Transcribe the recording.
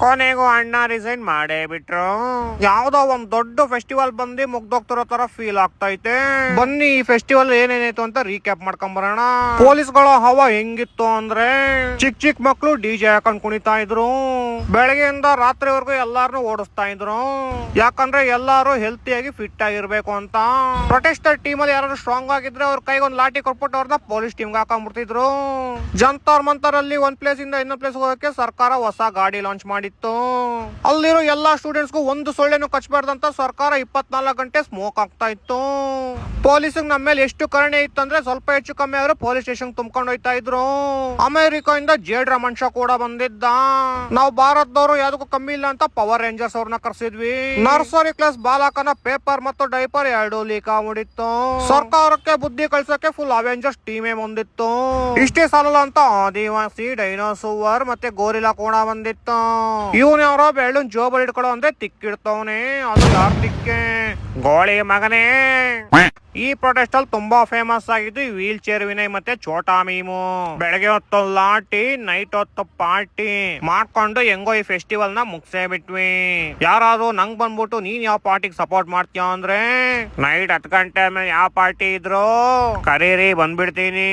ಕೊನೆಗೂ ಅಣ್ಣ ರಿಸೈನ್ ಮಾಡೇ ಬಿಟ್ರು. ಯಾವ್ದೋ ಒಂದ್ ದೊಡ್ಡ ಫೆಸ್ಟಿವಲ್ ಬಂದು ಮುಗ್ದೋಗ್ತಿರೋ ತರ ಫೀಲ್ ಆಗ್ತೈತೆ. ಬನ್ನಿ ಈ ಫೆಸ್ಟಿವಲ್ ಏನೇನಾಯ್ತು ಅಂತ ರೀಕ್ಯಾಪ್ ಮಾಡ್ಕೊಂಡ್ ಬರೋಣ. ಪೊಲೀಸ್ಗಳ ಹವಾ ಹೆಂಗಿತ್ತು ಅಂದ್ರೆ ಚಿಕ್ಕ ಚಿಕ್ಕ ಮಕ್ಳು ಡಿಜೆ ಹಾಕೊಂಡ್ ಕುಣಿತಾ ಇದ್ರು. ಬೆಳಗ್ಗೆಯಿಂದ ರಾತ್ರಿವರೆಗೂ ಎಲ್ಲಾರನು ಓಡಿಸ್ತಾ ಇದ್ರು. ಯಾಕಂದ್ರೆ ಎಲ್ಲಾರು ಹೆಲ್ತಿಯಾಗಿ ಫಿಟ್ ಆಗಿರ್ಬೇಕು ಅಂತ. ಪ್ರೊಟೆಸ್ಟರ್ ಟೀಮ್ ಅಲ್ಲಿ ಯಾರು ಸ್ಟ್ರಾಂಗ್ ಆಗಿದ್ರೆ ಅವ್ರ ಕೈಗೆ ಒಂದ್ ಲಾಠಿ ಕೊಟ್ಬಿಟ್ಟು ಅವ್ರನ್ನ ಪೊಲೀಸ್ ಟೀಮ್ ಹಾಕೊಂಡ್ಬಿಡ್ತಿದ್ರು. ಜಂತರ್ ಮಂತರ್ ಅಲ್ಲಿ ಒಂದ್ ಪ್ಲೇಸ್ ಇಂದ ಇನ್ನೊಂದ್ ಪ್ಲೇಸ್ ಹೋಗಕ್ಕೆ ಸರ್ಕಾರ ಹೊಸ ಗಾಡಿ ಲಾಂಚ್ ಮಾಡಿತ್ತು. ಅಲ್ಲಿರೋ ಎಲ್ಲಾ ಸ್ಟೂಡೆಂಟ್ಸ್ಗೂ ಒಂದು ಸೊಳ್ಳೆನು ಕಚ್ಚಬಾರ್ದಂತ ಸರ್ಕಾರ 24 ಗಂಟೆ ಸ್ಮೋಕ್ ಆಗ್ತಾ ಇತ್ತು. ಪೊಲೀಸ್ ನಮ್ಮ ಮೇಲೆ ಎಷ್ಟು ಕರುಣೆ ಇತ್ತು ಅಂದ್ರೆ ಸ್ವಲ್ಪ ಹೆಚ್ಚು ಕಮ್ಮಿ ಆದ್ರೆ ಪೊಲೀಸ್ ಸ್ಟೇಷನ್ ತುಂಬ್ಕೊಂಡು ಹೋಯ್ತಾ ಇದ್ರು. ಅಮೆರಿಕದಿಂದ ಜೇಡ್ರ ಮನುಷ್ಯ ಕೂಡ ಬಂದಿದ್ದ. ನಾವು ಭಾರತದವರು ಯಾವ್ದಕ್ಕೂ ಕಮ್ಮಿ ಇಲ್ಲ ಅಂತ ಪವರ್ ರೇಂಜರ್ಸ್ ಅವ್ರನ್ನ ಕರ್ಸಿದ್ವಿ. ನರ್ಸರಿ ಕ್ಲಾಸ್ ಬಾಲಕನ ಪೇಪರ್ ಮತ್ತು ಡೈಪರ್ ಎರಡು ಲೀಕ್ ಆಗ್ಬಿಟ್ಟಿತ್ತು. ಸರ್ಕಾರಕ್ಕೆ ಬುದ್ಧಿ ಕಳ್ಸಕ್ಕೆ ಫುಲ್ ಅವೆಂಜರ್ಸ್ ಟೀಮೇ ಬಂದಿತ್ತು. ಇಷ್ಟೇ ಸಾಲಲ್ಲ ಅಂತ ಆದಿವಾಸಿ, ಡೈನೋಸೋವರ್ ಮತ್ತೆ ಗೋರಿಲಾ ಕೂಡ ಬಂದಿತ್ತು. ಇವನ್ ಯಾರೋ ಬೆಳ್ಳನ್ ಜೋಬಲ್ ಇಟ್ಕೊಳ್ಳೋ ಅಂದ್ರೆ ತಿಕ್ಕಿಡ್ತವನೆ. ಅದು ಯಾರ್ ತಿಕ್ಕೆ? ಗೋಳಿ ಮಗನೇ. ಈ ಪ್ರೊಟೆಸ್ಟ್ ಅಲ್ಲಿ ತುಂಬಾ ಫೇಮಸ್ ಆಗಿದ್ದು ಈ ವೀಲ್ ಚೇರ್ ವಿನಯ್ ಮತ್ತೆ ಛೋಟಾ ಮೀಮು. ಬೆಳಗ್ಗೆ ಹೊತ್ತು ಲಾಟಿ, ನೈಟ್ ಹೊತ್ತು ಪಾರ್ಟಿ ಮಾಡ್ಕೊಂಡು ಹೆಂಗೋ ಈ ಫೆಸ್ಟಿವಲ್ ನ ಮುಗ್ಸೇ ಬಿಟ್ವಿ. ಯಾರಾದ್ರೂ ನಂಗ್ ಬಂದ್ಬಿಟ್ಟು ನೀನ್ ಯಾವ ಪಾರ್ಟಿಗೆ ಸಪೋರ್ಟ್ ಮಾಡ್ತೀಯ ಅಂದ್ರೆ ನೈಟ್ 10 ಗಂಟೆ ಮೇಲೆ ಯಾವ ಪಾರ್ಟಿ ಇದ್ರು ಕರೀರಿ ಬಂದ್ಬಿಡ್ತೀನಿ.